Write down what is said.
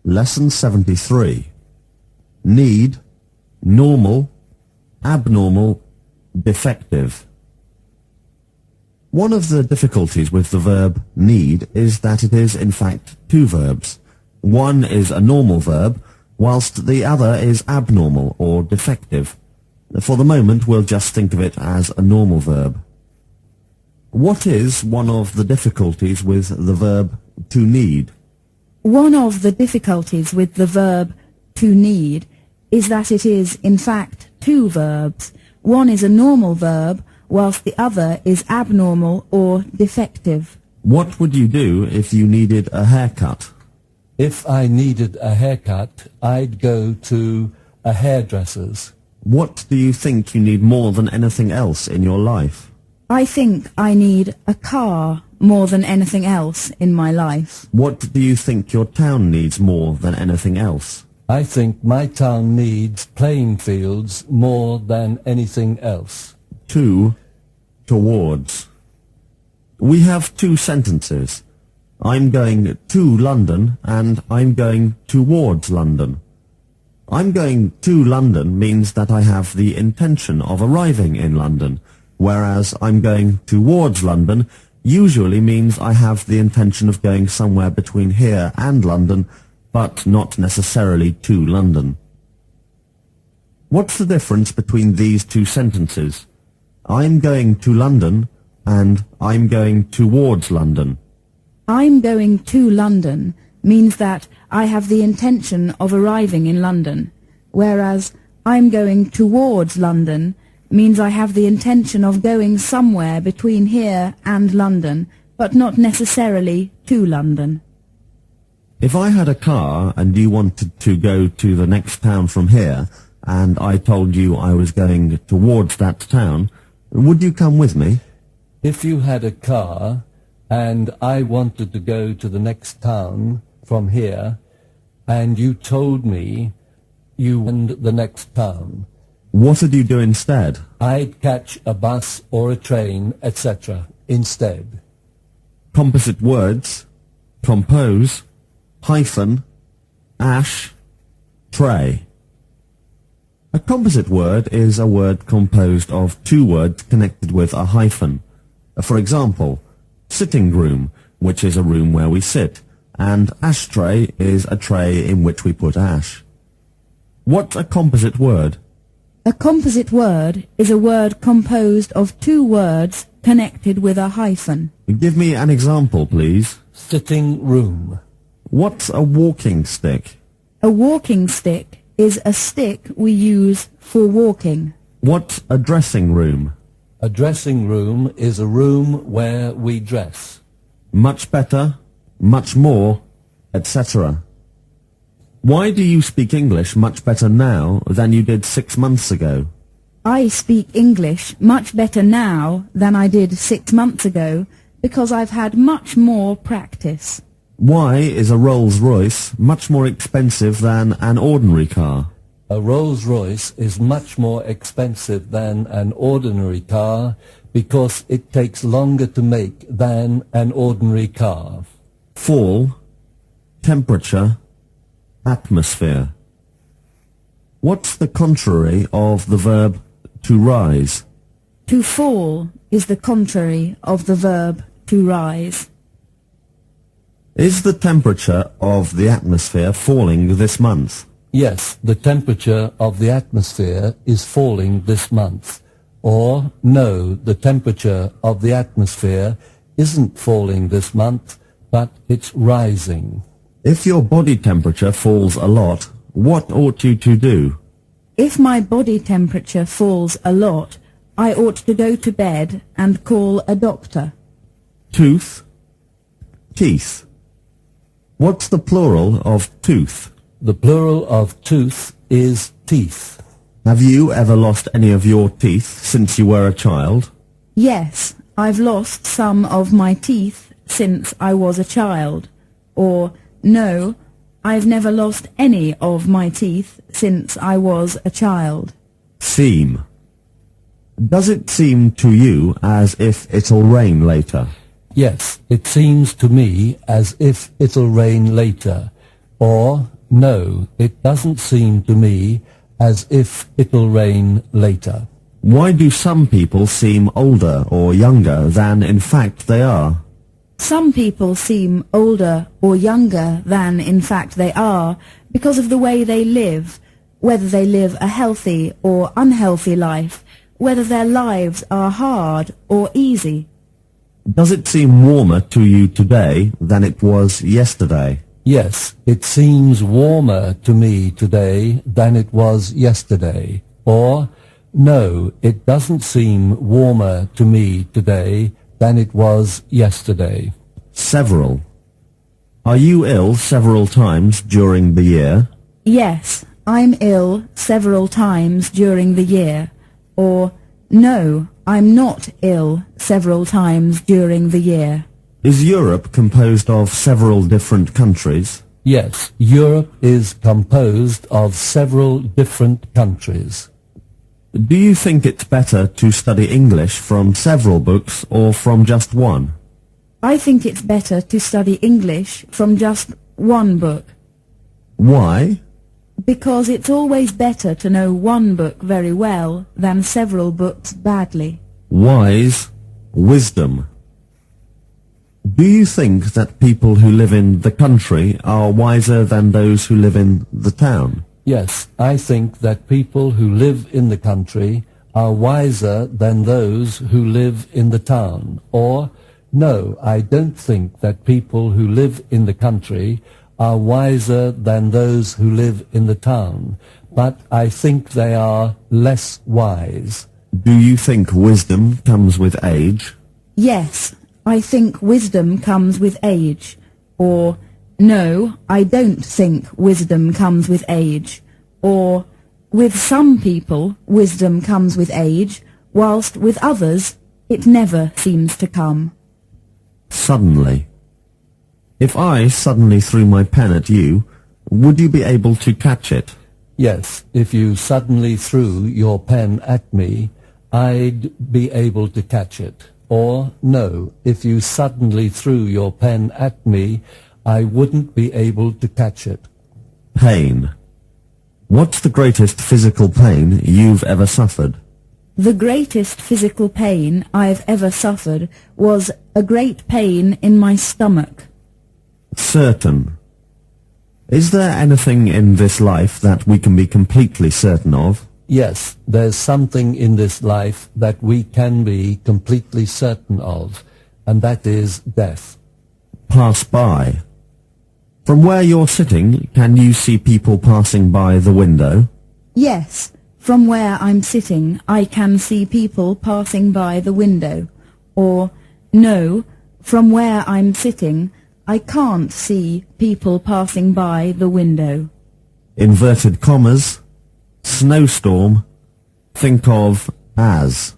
Lesson 73. Need, normal, abnormal, defective. One of the difficulties with the verb need is that it is in fact two verbs. One is a normal verb, whilst the other is abnormal or defective. For the moment, we'll just think of it as a normal verb. What is one of the difficulties with the verb to need? One of the difficulties with the verb to need is that it is, in fact, two verbs. One is a normal verb, whilst the other is abnormal or defective. What would you do if you needed a haircut? If I needed a haircut, I'd go to a hairdresser's. What do you think you need more than anything else in your life? I think I need a car more than anything else in my life. What do you think your town needs more than anything else? I think my town needs playing fields more than anything else. To, towards. We have two sentences. I'm going to London and I'm going towards London. I'm going to London means that I have the intention of arriving in London, whereas I'm going towards London usually means I have the intention of going somewhere between here and London, but not necessarily to London. What's the difference between these two sentences? I'm going to London and I'm going towards London. I'm going to London means that I have the intention of arriving in London, whereas I'm going towards London means I have the intention of going somewhere between here and London, but not necessarily to London. If I had a car and you wanted to go to the next town from here, and I told you I was going towards that town, would you come with me? If you had a car and I wanted to go to the next town from here, and you told me you went the next town, what would you do instead? I'd catch a bus or a train, etc. instead. Composite words: compose, hyphen, ash, tray. A composite word is a word composed of two words connected with a hyphen. For example, sitting room, which is a room where we sit, and ashtray is a tray in which we put ash. What's a composite word? A composite word is a word composed of two words connected with a hyphen. Give me an example, please. Sitting room. What's a walking stick? A walking stick is a stick we use for walking. What's a dressing room? A dressing room is a room where we dress. Much better, much more, etc. Why do you speak English much better now than you did 6 months ago? I speak English much better now than I did 6 months ago because I've had much more practice. Why is a Rolls-Royce much more expensive than an ordinary car? A Rolls-Royce is much more expensive than an ordinary car because it takes longer to make than an ordinary car. Fall, temperature, atmosphere. What's the contrary of the verb to rise? To fall is the contrary of the verb to rise. Is the temperature of the atmosphere falling this month? Yes, the temperature of the atmosphere is falling this month. Or, no, the temperature of the atmosphere isn't falling this month, but it's rising. If your body temperature falls a lot, what ought you to do? If my body temperature falls a lot, I ought to go to bed and call a doctor. Tooth, teeth. What's the plural of tooth? The plural of tooth is teeth. Have you ever lost any of your teeth since you were a child? Yes, I've lost some of my teeth since I was a child. Or, no, I've never lost any of my teeth since I was a child. Seem. Does it seem to you as if it'll rain later? Yes, it seems to me as if it'll rain later. Or, no, it doesn't seem to me as if it'll rain later. Why do some people seem older or younger than in fact they are? Some people seem older or younger than in fact they are because of the way they live, whether they live a healthy or unhealthy life, whether their lives are hard or easy. Does it seem warmer to you today than it was yesterday? Yes, it seems warmer to me today than it was yesterday. Or, no, it doesn't seem warmer to me today than it was yesterday. Several. Are you ill several times during the year? Yes, I'm ill several times during the year. Or, no, I'm not ill several times during the year. Is Europe composed of several different countries? Yes, Europe is composed of several different countries. Do you think it's better to study English from several books or from just one? I think it's better to study English from just one book. Why? Because it's always better to know one book very well than several books badly. Wise wisdom. Do you think that people who live in the country are wiser than those who live in the town? Yes, I think that people who live in the country are wiser than those who live in the town. Or, no, I don't think that people who live in the country are wiser than those who live in the town, but I think they are less wise. Do you think wisdom comes with age? Yes, I think wisdom comes with age. Or, no, I don't think wisdom comes with age. Or, with some people, wisdom comes with age, whilst with others, it never seems to come. Suddenly. If I suddenly threw my pen at you, would you be able to catch it? Yes, if you suddenly threw your pen at me, I'd be able to catch it. Or, no, if you suddenly threw your pen at me, I wouldn't be able to catch it. Pain. What's the greatest physical pain you've ever suffered? The greatest physical pain I've ever suffered was a great pain in my stomach. Certain. Is there anything in this life that we can be completely certain of? Yes, there's something in this life that we can be completely certain of, and that is death. Pass by. From where you're sitting, can you see people passing by the window? Yes, from where I'm sitting, I can see people passing by the window. Or, no, from where I'm sitting, I can't see people passing by the window. Inverted commas. Snowstorm. Think of as.